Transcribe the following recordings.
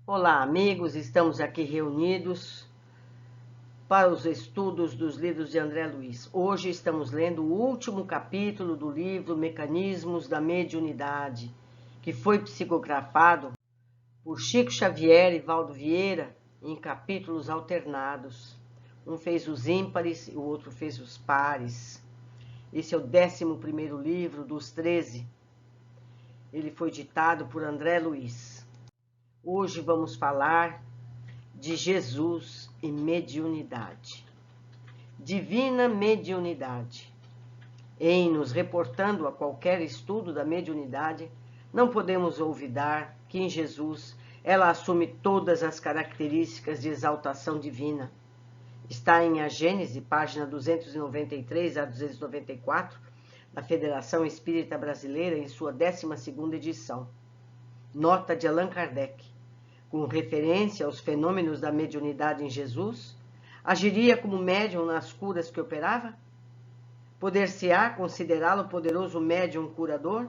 Olá, amigos, estamos aqui reunidos para os estudos dos livros de André Luiz. Hoje estamos lendo o último capítulo do livro Mecanismos da Mediunidade, que foi psicografado por Chico Xavier e Valdo Vieira em capítulos alternados. Um fez os ímpares e o outro fez os pares. Esse é o 11º livro dos 13. Ele foi ditado por André Luiz. Hoje vamos falar de Jesus e mediunidade. Divina mediunidade. Em nos reportando a qualquer estudo da mediunidade, não podemos olvidar que em Jesus ela assume todas as características de exaltação divina. Está em A Gênese, página 293 a 294, da Federação Espírita Brasileira, em sua 12ª edição. Nota de Allan Kardec. Com referência aos fenômenos da mediunidade em Jesus, agiria como médium nas curas que operava? Poder-se-á considerá-lo poderoso médium curador?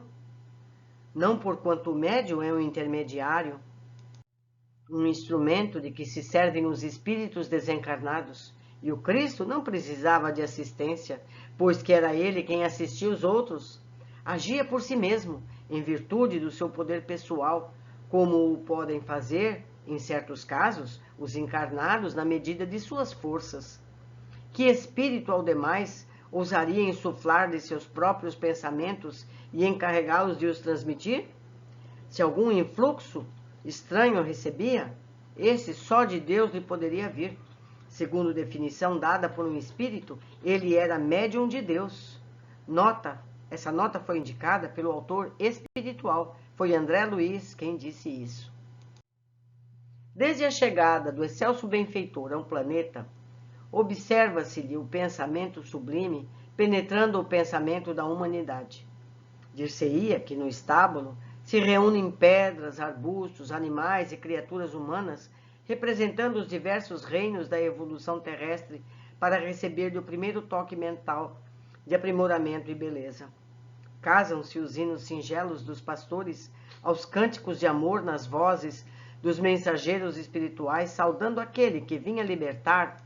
Não porquanto o médium é um intermediário, um instrumento de que se servem os espíritos desencarnados, e o Cristo não precisava de assistência, pois que era ele quem assistia os outros. Agia por si mesmo, em virtude do seu poder pessoal, como o podem fazer, em certos casos, os encarnados na medida de suas forças. Que espírito, ao demais, ousaria insuflar de seus próprios pensamentos e encarregá-los de os transmitir? Se algum influxo estranho recebia, esse só de Deus lhe poderia vir. Segundo definição dada por um espírito, ele era médium de Deus. Essa nota foi indicada pelo autor espiritual. Foi André Luiz quem disse isso. Desde a chegada do excelso benfeitor a um planeta, observa-se-lhe o pensamento sublime penetrando o pensamento da humanidade. Dir-se-ia que no estábulo se reúnem pedras, arbustos, animais e criaturas humanas, representando os diversos reinos da evolução terrestre para receber-lhe o primeiro toque mental de aprimoramento e beleza. Casam-se os hinos singelos dos pastores aos cânticos de amor nas vozes dos mensageiros espirituais, saudando aquele que vinha libertar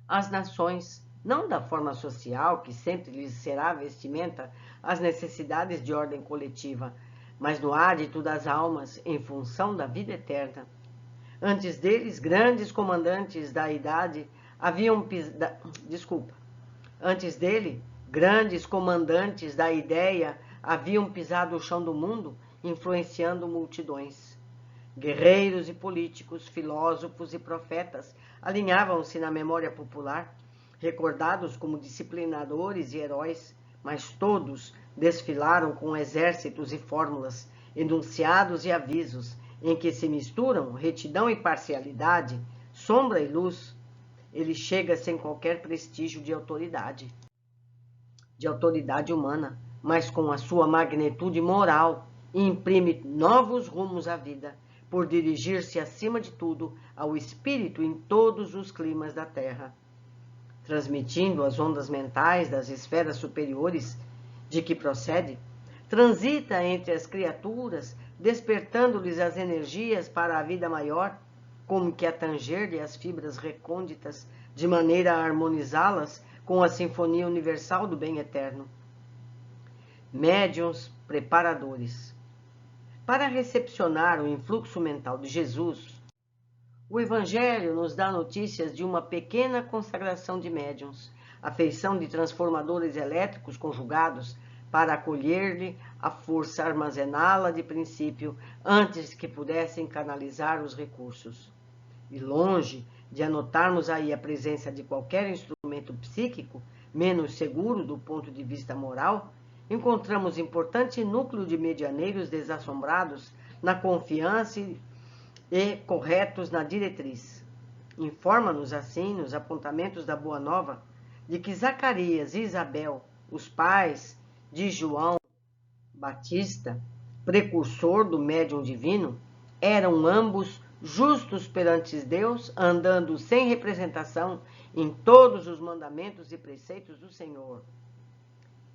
as nações, não da forma social, que sempre lhes será vestimenta as necessidades de ordem coletiva, mas no hálito das almas, em função da vida eterna. Antes deles, grandes comandantes da idade Antes dele, grandes comandantes da ideia haviam pisado o chão do mundo, influenciando multidões. Guerreiros e políticos, filósofos e profetas alinhavam-se na memória popular, recordados como disciplinadores e heróis, mas todos desfilaram com exércitos e fórmulas, enunciados e avisos, em que se misturam retidão e parcialidade, sombra e luz. Ele chega sem qualquer prestígio de autoridade humana, mas com a sua magnitude moral, e imprime novos rumos à vida, por dirigir-se acima de tudo ao espírito em todos os climas da Terra, transmitindo as ondas mentais das esferas superiores de que procede, transita entre as criaturas, despertando-lhes as energias para a vida maior, como que a tanger-lhe as fibras recônditas, de maneira a harmonizá-las com a sinfonia universal do bem eterno. Médiuns preparadores. Para recepcionar o influxo mental de Jesus, o Evangelho nos dá notícias de uma pequena consagração de médiuns, a feição de transformadores elétricos conjugados para acolher-lhe a força, armazená-la de princípio, antes que pudessem canalizar os recursos. E longe de anotarmos aí a presença de qualquer instrumento psíquico, menos seguro do ponto de vista moral, encontramos importante núcleo de medianeiros desassombrados na confiança e corretos na diretriz. Informa-nos assim, nos apontamentos da Boa Nova, de que Zacarias e Isabel, os pais de João Batista, precursor do médium divino, eram ambos justos perante Deus, andando sem representação em todos os mandamentos e preceitos do Senhor.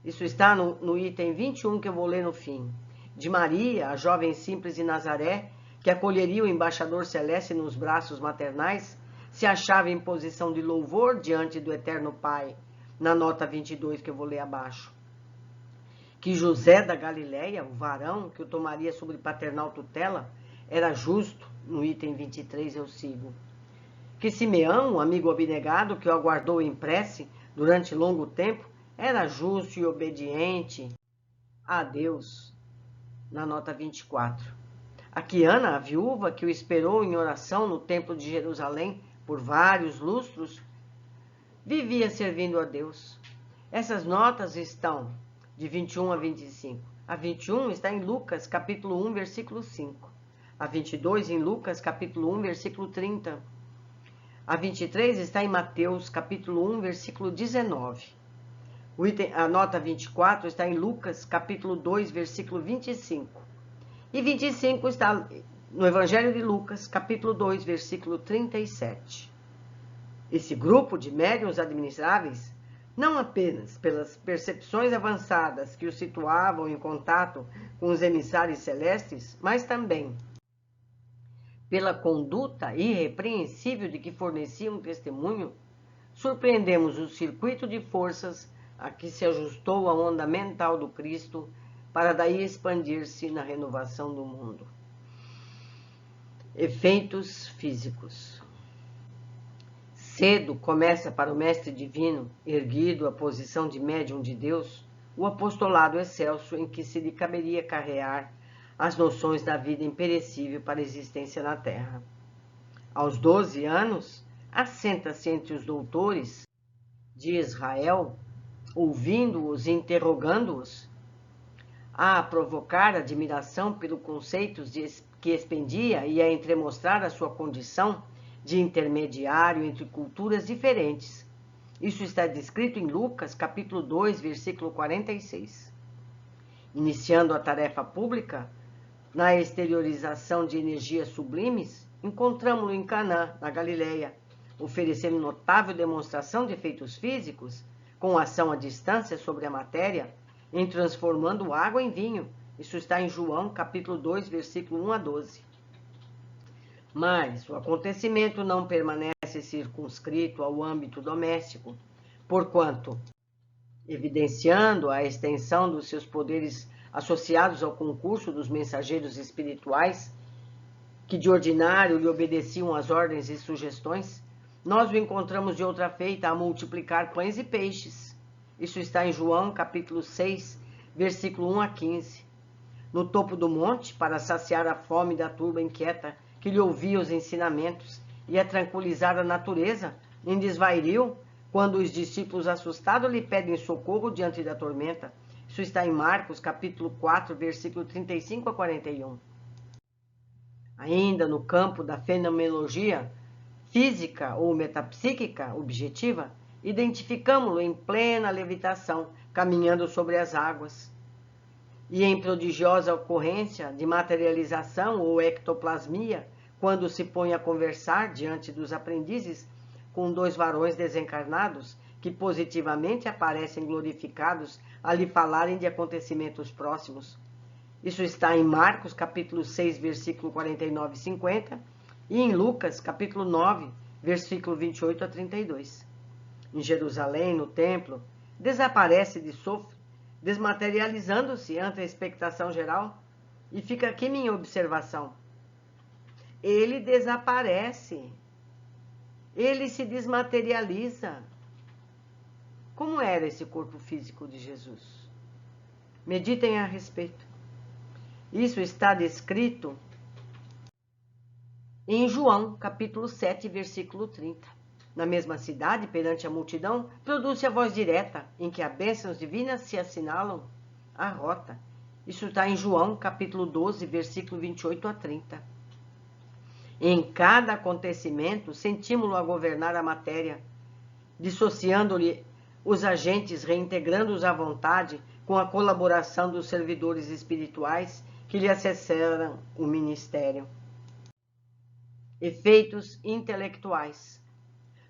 Isso está no item 21 que eu vou ler no fim. De Maria, a jovem simples de Nazaré, que acolheria o embaixador celeste nos braços maternais, se achava em posição de louvor diante do Eterno Pai, na nota 22 que eu vou ler abaixo. Que José da Galileia, o varão que o tomaria sob paternal tutela, era justo, no item 23 eu sigo. Que Simeão, o amigo abnegado que o aguardou em prece durante longo tempo, era justo e obediente a Deus, na nota 24. A Quiana, a viúva que o esperou em oração no templo de Jerusalém por vários lustros, vivia servindo a Deus. Essas notas estão de 21 a 25. A 21 está em Lucas, capítulo 1, versículo 5. A 22 em Lucas, capítulo 1, versículo 30. A 23 está em Mateus, capítulo 1, versículo 19. A nota 24 está em Lucas, capítulo 2, versículo 25. E 25 está no Evangelho de Lucas, capítulo 2, versículo 37. Esse grupo de médiuns admiráveis, não apenas pelas percepções avançadas que os situavam em contato com os emissários celestes, mas também pela conduta irrepreensível de que forneciam testemunho, surpreendemos o circuito de forças a que se ajustou a onda mental do Cristo para daí expandir-se na renovação do mundo. Efeitos físicos. Cedo começa para o Mestre Divino, erguido à posição de médium de Deus, o apostolado excelso em que se lhe caberia carrear as noções da vida imperecível para a existência na Terra. Aos 12 anos, assenta-se entre os doutores de Israel, ouvindo-os e interrogando-os, a provocar admiração pelos conceitos que expendia e a entremostrar a sua condição de intermediário entre culturas diferentes. Isso está descrito em Lucas, capítulo 2, versículo 46. Iniciando a tarefa pública, na exteriorização de energias sublimes, encontramos-lo em Caná, na Galileia, oferecendo notável demonstração de efeitos físicos, com ação à distância sobre a matéria, em transformando água em vinho. Isso está em João, capítulo 2, versículo 1 a 12. Mas o acontecimento não permanece circunscrito ao âmbito doméstico, porquanto, evidenciando a extensão dos seus poderes associados ao concurso dos mensageiros espirituais, que de ordinário lhe obedeciam às ordens e sugestões, nós o encontramos de outra feita a multiplicar pães e peixes. Isso está em João, capítulo 6, versículo 1 a 15. No topo do monte, para saciar a fome da turba inquieta, que lhe ouvia os ensinamentos e a tranquilizar a natureza, em desvario, quando os discípulos assustados lhe pedem socorro diante da tormenta. Isso está em Marcos, capítulo 4, versículo 35 a 41. Ainda no campo da fenomenologia física ou metapsíquica objetiva, identificamos-lo em plena levitação, caminhando sobre as águas. E em prodigiosa ocorrência de materialização ou ectoplasmia, quando se põe a conversar diante dos aprendizes com dois varões desencarnados que positivamente aparecem glorificados a lhe falarem de acontecimentos próximos. Isso está em Marcos, capítulo 6, versículo 49 e 50, e em Lucas, capítulo 9, versículo 28 a 32. Em Jerusalém, no templo, desaparece de sofre, desmaterializando-se ante a expectação geral, e fica aqui minha observação. Ele desaparece, ele se desmaterializa. Como era esse corpo físico de Jesus? Meditem a respeito. Isso está descrito em João, capítulo 7, versículo 30. Na mesma cidade, perante a multidão, produz-se a voz direta, em que as bênçãos divinas se assinalam a rota. Isso está em João, capítulo 12, versículo 28 a 30. Em cada acontecimento, sentimos-lo a governar a matéria, dissociando-lhe os agentes, reintegrando-os à vontade, com a colaboração dos servidores espirituais que lhe acessaram o ministério. Efeitos intelectuais.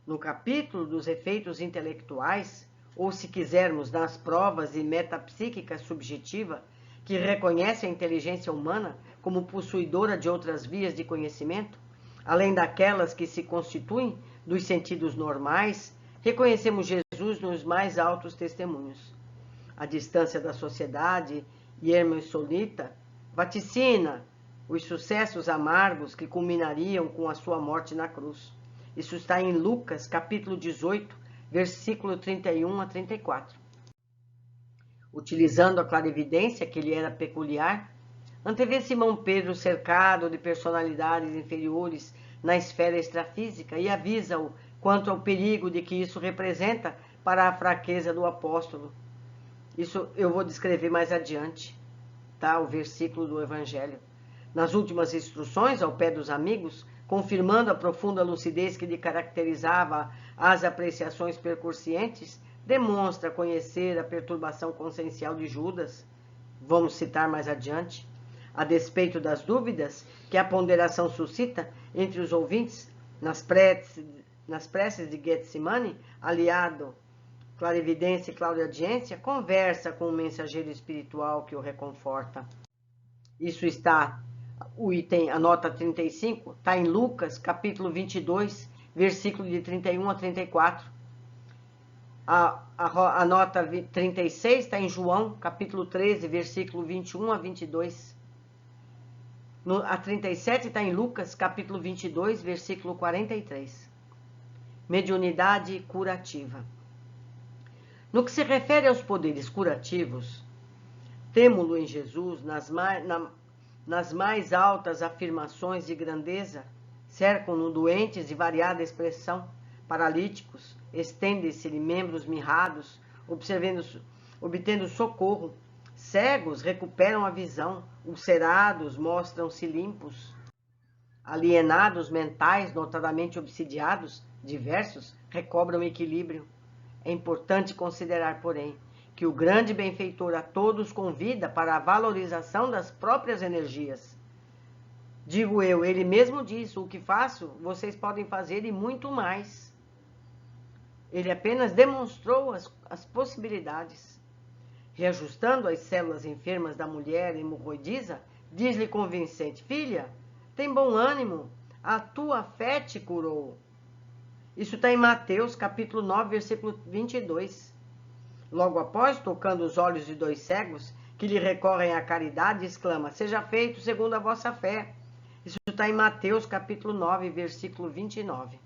No capítulo dos efeitos intelectuais, ou se quisermos, nas provas e metapsíquica subjetiva, que reconhece a inteligência humana como possuidora de outras vias de conhecimento, além daquelas que se constituem dos sentidos normais, reconhecemos Jesus nos mais altos testemunhos. A distância da sociedade hiermessolita vaticina os sucessos amargos que culminariam com a sua morte na cruz. Isso está em Lucas, capítulo 18, versículo 31 a 34. Utilizando a clarividência que lhe era peculiar, antevê Simão Pedro cercado de personalidades inferiores na esfera extrafísica e avisa-o quanto ao perigo de que isso representa para a fraqueza do apóstolo. Isso eu vou descrever mais adiante, tá? O versículo do Evangelho. Nas últimas instruções, ao pé dos amigos, confirmando a profunda lucidez que lhe caracterizava as apreciações percursientes, demonstra conhecer a perturbação consciencial de Judas. Vamos citar mais adiante. A despeito das dúvidas que a ponderação suscita entre os ouvintes, nas preces de Getsemane, aliado clarividência e clareaudiência, conversa com o mensageiro espiritual que o reconforta. Isso está, o item, a nota 35, está em Lucas, capítulo 22, versículo de 31 a 34. A nota 36 está em João, capítulo 13, versículo 21 a 22. A 37 está em Lucas, capítulo 22, versículo 43. Mediunidade curativa. No que se refere aos poderes curativos, temo-lo em Jesus nas mais altas afirmações de grandeza, cercam-no doentes de variada expressão, paralíticos, estendem-se-lhe membros mirrados, obtendo socorro, cegos recuperam a visão, ulcerados mostram-se limpos, alienados mentais, notadamente obsidiados, diversos, recobram equilíbrio. É importante considerar, porém, que o grande benfeitor a todos convida para a valorização das próprias energias. Digo eu, ele mesmo diz, o que faço, vocês podem fazer e muito mais. Ele apenas demonstrou as possibilidades. Reajustando as células enfermas da mulher hemorroidiza, diz-lhe convincente, filha, tem bom ânimo, a tua fé te curou. Isso está em Mateus, capítulo 9, versículo 22. Logo após, tocando os olhos de dois cegos, que lhe recorrem à caridade, exclama, seja feito segundo a vossa fé. Isso está em Mateus, capítulo 9, versículo 29.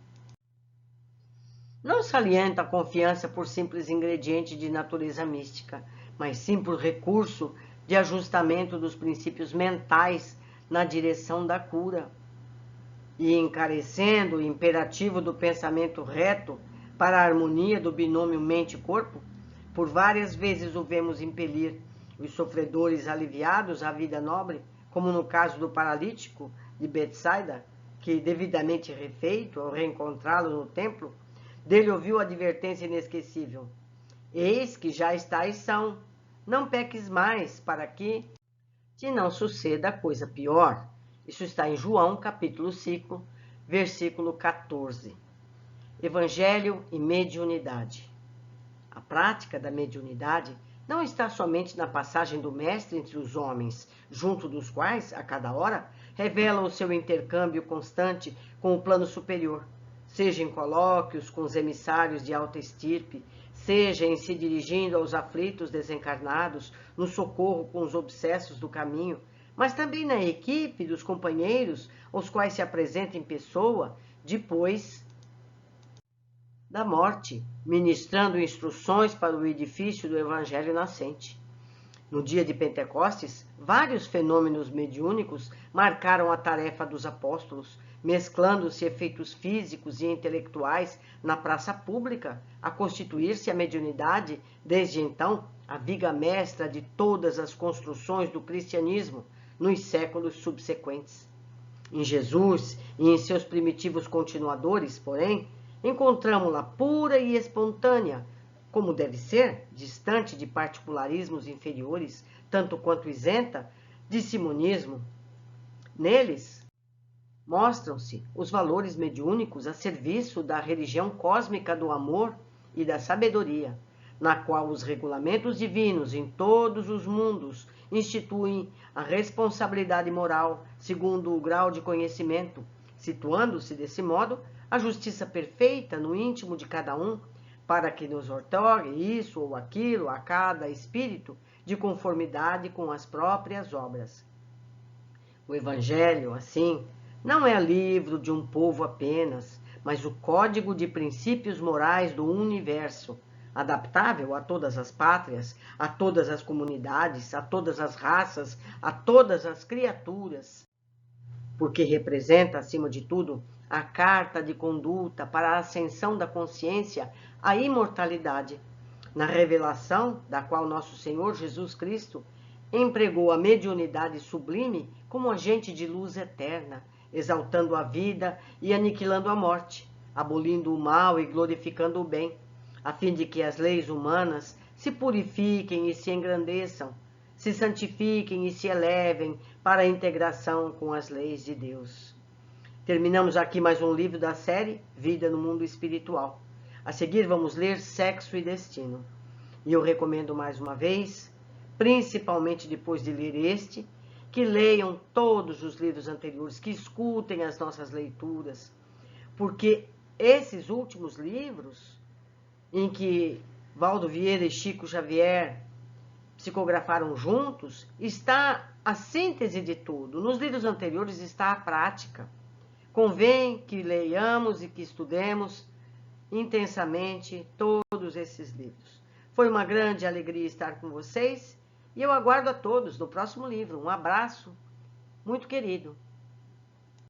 Não salienta a confiança por simples ingrediente de natureza mística, mas sim por recurso de ajustamento dos princípios mentais na direção da cura. E encarecendo o imperativo do pensamento reto para a harmonia do binômio mente-corpo, por várias vezes o vemos impelir os sofredores aliviados à vida nobre, como no caso do paralítico de Betsaida, que, devidamente refeito, ao reencontrá-lo no templo, dele ouviu a advertência inesquecível. Eis que já estáis são, não peques mais, para que te não suceda coisa pior. Isso está em João, capítulo 5, versículo 14. Evangelho e mediunidade. A prática da mediunidade não está somente na passagem do Mestre entre os homens, junto dos quais, a cada hora, revela o seu intercâmbio constante com o plano superior, seja em colóquios com os emissários de alta estirpe, seja em se dirigindo aos aflitos desencarnados, no socorro com os obsessos do caminho, mas também na equipe dos companheiros, aos quais se apresenta em pessoa, depois da morte, ministrando instruções para o edifício do Evangelho nascente. No dia de Pentecostes, vários fenômenos mediúnicos marcaram a tarefa dos apóstolos, mesclando-se efeitos físicos e intelectuais na praça pública, a constituir-se a mediunidade, desde então, a viga mestra de todas as construções do cristianismo nos séculos subsequentes. Em Jesus e em seus primitivos continuadores, porém, encontramos-la pura e espontânea, como deve ser, distante de particularismos inferiores, tanto quanto isenta de simonismo. Neles mostram-se os valores mediúnicos a serviço da religião cósmica do amor e da sabedoria, na qual os regulamentos divinos em todos os mundos instituem a responsabilidade moral segundo o grau de conhecimento, situando-se desse modo a justiça perfeita no íntimo de cada um, para que nos outorgue isso ou aquilo a cada espírito de conformidade com as próprias obras. O Evangelho, assim, não é livro de um povo apenas, mas o código de princípios morais do universo, adaptável a todas as pátrias, a todas as comunidades, a todas as raças, a todas as criaturas, porque representa, acima de tudo, a carta de conduta para a ascensão da consciência à imortalidade, na revelação da qual nosso Senhor Jesus Cristo empregou a mediunidade sublime como agente de luz eterna, exaltando a vida e aniquilando a morte, abolindo o mal e glorificando o bem, a fim de que as leis humanas se purifiquem e se engrandeçam, se santifiquem e se elevem para a integração com as leis de Deus. Terminamos aqui mais um livro da série Vida no Mundo Espiritual. A seguir vamos ler Sexo e Destino. E eu recomendo mais uma vez, principalmente depois de ler este, que leiam todos os livros anteriores, que escutem as nossas leituras, porque esses últimos livros, em que Valdo Vieira e Chico Xavier psicografaram juntos, está a síntese de tudo. Nos livros anteriores está a prática. Convém que leiamos e que estudemos intensamente todos esses livros. Foi uma grande alegria estar com vocês e eu aguardo a todos no próximo livro. Um abraço muito querido.